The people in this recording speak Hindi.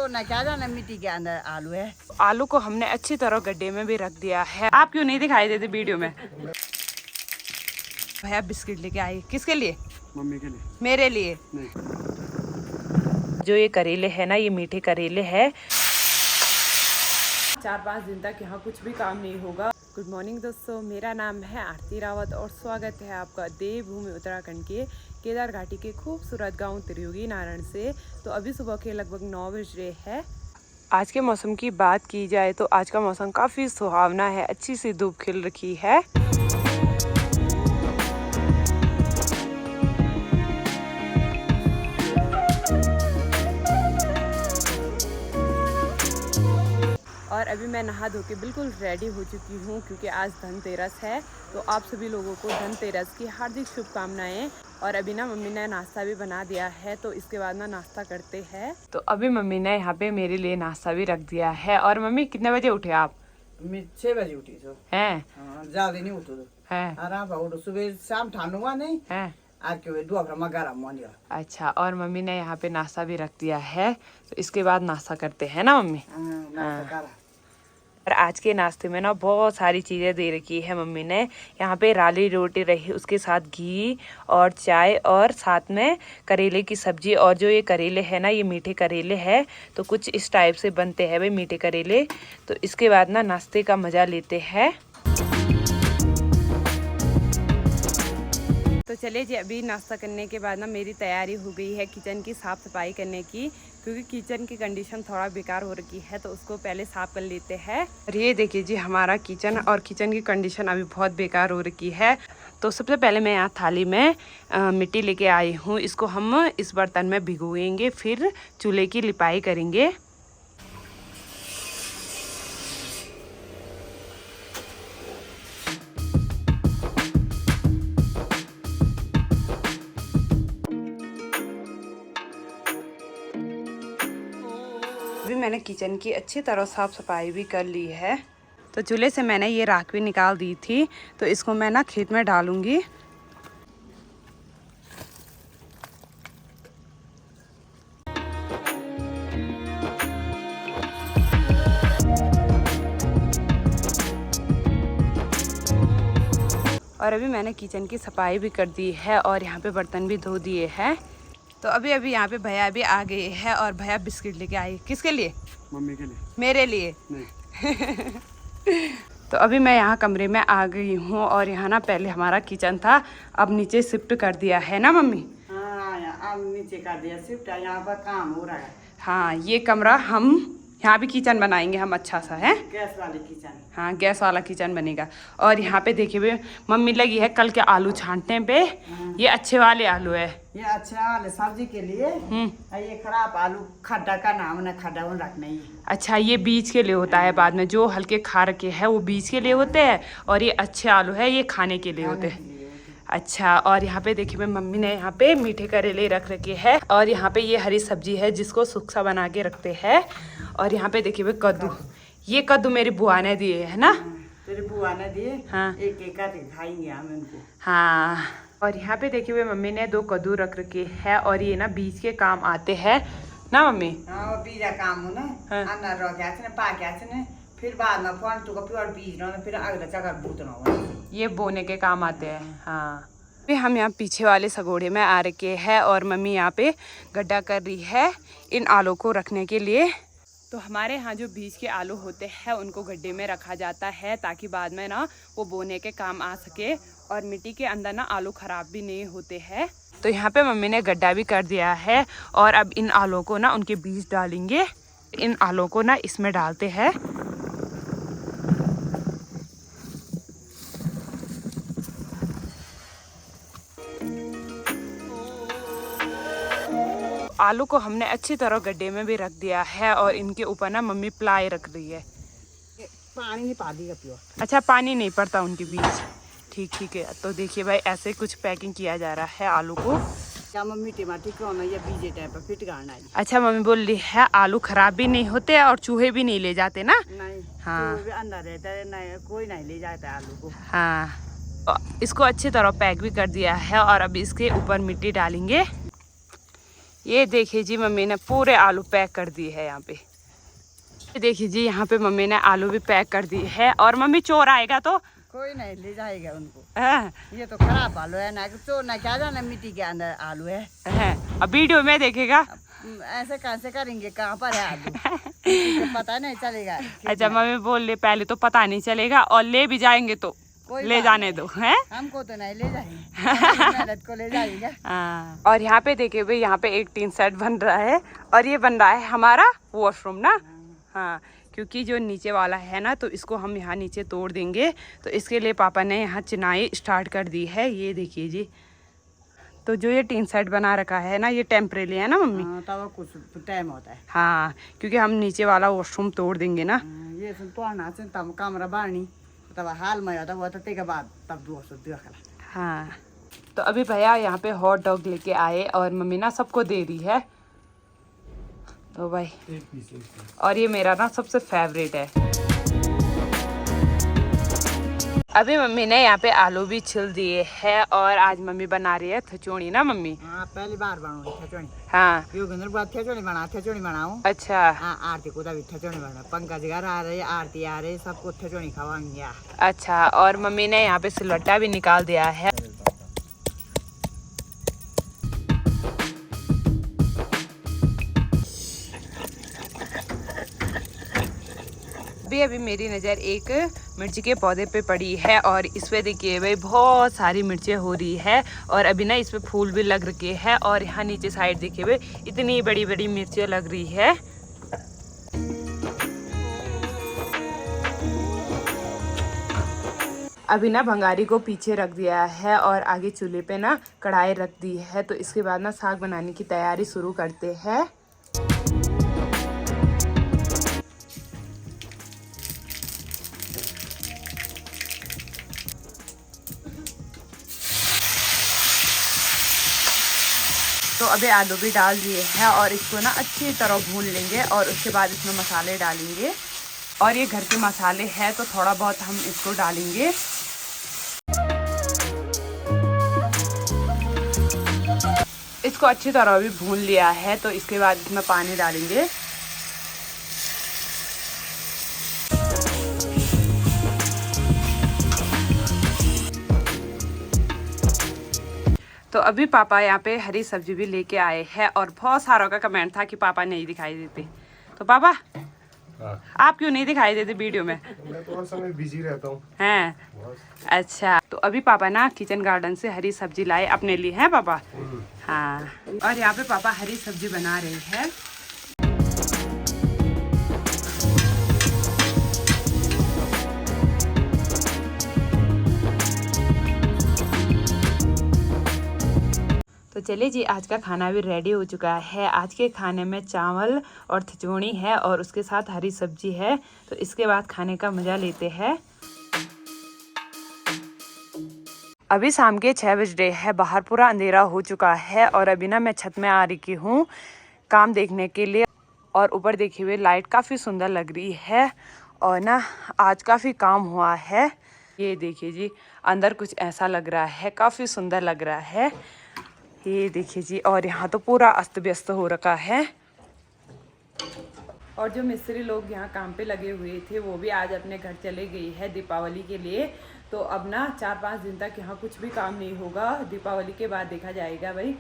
तो ना क्या जाना मिट्टी के अंदर आलू है। आलू को हमने अच्छी तरह गड्ढे में भी रख दिया है। आप क्यों नहीं दिखाई देते वीडियो में? भैया बिस्किट लेके आई, किसके लिए? मम्मी के लिए। मेरे लिए नहीं। जो ये करेले है ना, ये मीठे करेले हैं। 4-5 दिन तक यहाँ कुछ भी काम नहीं होगा। गुड मॉर्निंग दोस्तों, मेरा नाम है आरती रावत और स्वागत है आपका देवभूमि उत्तराखंड के केदार घाटी के खूबसूरत गांव त्रियोगी नारायण से। तो अभी सुबह के लगभग 9 बज रहे हैं। आज के मौसम की बात की जाए तो आज का मौसम काफ़ी सुहावना है, अच्छी सी धूप खिल रखी है। और अभी मैं नहा धो के बिल्कुल रेडी हो चुकी हूँ क्योंकि आज धनतेरस है। तो आप सभी लोगों को धनतेरस की हार्दिक शुभकामनाएं। और अभी ना मम्मी ने नाश्ता भी बना दिया है, तो इसके बाद ना नाश्ता करते हैं। तो अभी मम्मी ने यहाँ पे मेरे लिए नाश्ता भी रख दिया है। और मम्मी कितने बजे उठे आप? मैं 6 बजे उठी तो हैं? ज्यादा नहीं उठो हैं? आराम उठो, सुबह शाम ठंड हुआ नहीं हैं? आज के दोपहर में गरम हो गया। अच्छा, और मम्मी ने यहाँ पे नाश्ता भी रख दिया है, तो इसके बाद नाश्ता करते हैं ना मम्मी। और आज के नाश्ते में ना बहुत सारी चीज़ें दे रखी है मम्मी ने। यहाँ पे राली रोटी रही, उसके साथ घी और चाय और साथ में करेले की सब्जी। और जो ये करेले है ना, ये मीठे करेले हैं, तो कुछ इस टाइप से बनते हैं भाई मीठे करेले। तो इसके बाद ना नाश्ते का मज़ा लेते हैं। तो चलिए जी, अभी नाश्ता करने के बाद ना मेरी तैयारी हो गई है किचन की साफ़ सफाई करने की, क्योंकि किचन की कंडीशन थोड़ा बेकार हो रखी है, तो उसको पहले साफ़ कर लेते हैं। और ये देखिए जी हमारा किचन, और किचन की कंडीशन अभी बहुत बेकार हो रखी है। तो सबसे पहले मैं यहाँ थाली में मिट्टी लेके आई हूँ, इसको हम इस बर्तन में भिगोएंगे, फिर चूल्हे की लिपाई करेंगे। अभी मैंने किचन की अच्छी तरह साफ़ सफाई भी कर ली है। तो चूल्हे से मैंने ये राख भी निकाल दी थी, तो इसको मैं ना खेत में डालूंगी। और अभी मैंने किचन की सफाई भी कर दी है और यहाँ पे बर्तन भी धो दिए हैं। तो अभी यहाँ पे भैया भी आ गए हैं और भैया बिस्किट लेके आए, किसके लिए? मम्मी के लिए। मेरे लिए नहीं। तो अभी मैं यहाँ कमरे में आ गई हूँ, और यहाँ ना पहले हमारा किचन था, अब नीचे शिफ्ट कर दिया है ना मम्मी? हाँ, अब नीचे कर दिया शिफ्ट, यहाँ पर काम हो रहा है। हाँ, ये कमरा हम यहाँ भी किचन बनाएंगे हम, अच्छा सा है, गैस वाली किचन। हाँ, गैस वाला किचन बनेगा। और यहाँ पे देखिए भी मम्मी लगी है कल के आलू छांटने पे। ये अच्छे वाले आलू है, ये अच्छा वाले सब्जी के लिए। ये खराब आलू खड्डा का नाम है, खड्डा में रखना ही। अच्छा, ये बीज के लिए होता है, बाद में जो हल्के खा रखे हैं वो बीज के लिए होते हैं, और ये अच्छे आलू है ये खाने के लिए होते हैं। अच्छा, और यहाँ पे देखिए मम्मी ने यहाँ पे मीठे करेले रख रखे हैं, और यहाँ पे ये हरी सब्जी है जिसको सुक्सा बना के रखते हैं। और यहाँ पे देखिए कद्दू, ये कद्दू मेरी बुआ ने दिए है ना? तेरी बुआ ने दिए। हाँ, एक एक खाएंगे हम इनको। हाँ। और यहाँ पे देखिए मम्मी ने 2 कद्दू रख रखे हैं, और ये ना बीज के काम आते हैं ना मम्मी? हाँ, बीजा काम हो ना। अन्ना रखा ने पाक्या ने, फिर बाद में फोन तो प्योर बीज ना, फिर अगला जगह बूतना हो, ये बोने के काम आते हैं। हाँ, फिर हम यहाँ पीछे वाले सगोड़े में आ रखे हैं, और मम्मी यहाँ पे गड्ढा कर रही है इन आलू को रखने के लिए। तो हमारे यहाँ जो बीज के आलू होते हैं उनको गड्ढे में रखा जाता है, ताकि बाद में ना वो बोने के काम आ सके, और मिट्टी के अंदर ना आलू ख़राब भी नहीं होते हैं। तो यहाँ पे मम्मी ने गड्ढा भी कर दिया है, और अब इन आलू को ना उनके बीज डालेंगे। इन आलू को ना इसमें डालते हैं। आलू को हमने अच्छी तरह गड्ढे में भी रख दिया है, और इनके ऊपर ना मम्मी प्लाई रख रही है। पानी नहीं पा दिया प्योर। अच्छा, पानी नहीं पड़ता उनके बीज, ठीक है। तो देखिए भाई ऐसे कुछ पैकिंग किया जा रहा है आलू को। क्या मम्मी टमाटर क्यों ना, ये बीजे टाइप पर फिट करना है। अच्छा, मम्मी बोल रही है आलू खराब भी नहीं होते और चूहे भी नहीं ले जाते ना? नहीं। हाँ, भी अंदर रहता है, नहीं कोई नहीं ले जाता आलू को। हाँ, इसको अच्छी तरह पैक भी कर दिया है, और अब इसके ऊपर मिट्टी डालेंगे। ये देखिए जी मम्मी ने पूरे आलू पैक कर दिए है यहाँ पे। ये देखिए जी यहाँ पे मम्मी ने आलू भी पैक कर दिए है। और मम्मी चोर आएगा तो कोई नहीं ले जाएगा उनको। हाँ। ये तो खराब आलू है ना, चोर ना क्या जाना मिट्टी के अंदर आलू है। अब वीडियो में देखेगा ऐसे कैसे करेंगे, कहाँ पर है आलू तो पता नहीं चलेगा। अच्छा मम्मी बोल ले पहले तो पता नहीं चलेगा, और ले भी जाएंगे तो ले जाने दो हैं। हमको तो नहीं ले जाएंगे, मेहनत को ले जाएगा। हाँ। और यहाँ पे देखिए भाई, यहाँ पे एक टीन सेट बन रहा है और ये बन रहा है हमारा वॉशरूम ना। हाँ, क्योंकि जो नीचे वाला है ना तो इसको हम यहाँ नीचे तोड़ देंगे, तो इसके लिए पापा ने यहाँ चिनाई स्टार्ट कर दी है। ये देखिए जी, तो जो ये टीन सेट बना रखा है ना ये टेम्परेरी है ना मम्मी। तब कुछ टाइम होता है। हाँ, क्योंकि हम नीचे वाला वॉशरूम तोड़ देंगे ना। ये तोड़ना तब कमरा बानी तब हाल में होता, वो तो के बाद तब 200 देखला। हाँ, तो अभी भैया यहाँ पे हॉट डॉग लेके आए और मम्मी ना सबको दे रही है। तो भाई और ये मेरा ना सबसे फेवरेट है। अभी मम्मी ने यहाँ पे आलू भी छिल दिए हैं और आज मम्मी बना रही है थचोड़ी ना मम्मी। हाँ, पहली बार बनाऊँ थचोड़ी। हाँ, थचोड़ी बनाऊँ। अच्छा। हाँ, आरती को तभी थचोड़ी बना, पंकज घर आ रहे, आरती आ रही, सबको थचोड़ी खवाएंगे। अच्छा, और मम्मी ने यहाँ पे सिलवट्टा भी निकाल दिया है। अभी मेरी नज़र एक मिर्ची के पौधे पे पड़ी है और इस पे देखिए भाई बहुत सारी मिर्चें हो रही है और अभी ना इस पे फूल भी लग रखे हैं। और यहाँ नीचे साइड देखिए भाई इतनी बड़ी बड़ी मिर्चें लग रही है। अभी ना भंगारी को पीछे रख दिया है और आगे चूल्हे पे ना कढ़ाई रख दी है, तो इसके बाद ना साग बनाने की तैयारी शुरू करते हैं। तो अभी आलू भी डाल दिए हैं और इसको ना अच्छी तरह भून लेंगे और उसके बाद इसमें मसाले डालेंगे। और ये घर के मसाले हैं तो थोड़ा बहुत हम इसको डालेंगे। इसको अच्छी तरह भी भून लिया है तो इसके बाद इसमें पानी डालेंगे। तो अभी पापा यहाँ पे हरी सब्जी भी लेके आए हैं और बहुत सारों का कमेंट था कि पापा नहीं दिखाई देते। तो पापा आप क्यों नहीं दिखाई देते वीडियो में? मैं तो हर समय बिजी रहता हूँ। हैं? अच्छा, तो अभी पापा ना किचन गार्डन से हरी सब्जी लाए अपने लिए, हैं पापा? हाँ, और यहाँ पे पापा हरी सब्जी बना रहे हैं। तो चलिए जी, आज का खाना भी रेडी हो चुका है। आज के खाने में चावल और खिचड़ी है और उसके साथ हरी सब्जी है। तो इसके बाद खाने का मज़ा लेते हैं। अभी शाम के 6 बज रहे हैं, बाहर पूरा अंधेरा हो चुका है और अभी ना मैं छत में आ रही हूँ काम देखने के लिए। और ऊपर देखिए हुए लाइट काफ़ी सुंदर लग रही है और ना आज काफ़ी काम हुआ है। ये देखिए जी, अंदर कुछ ऐसा लग रहा है, काफ़ी सुंदर लग रहा है। ये देखिए जी, और यहाँ तो पूरा अस्त व्यस्त हो रखा है। और जो मिस्त्री लोग यहाँ काम पे लगे हुए थे वो भी आज अपने घर चले गए हैं दीपावली के लिए। तो अब ना 4-5 दिन तक यहाँ कुछ भी काम नहीं होगा, दीपावली के बाद देखा जाएगा भाई।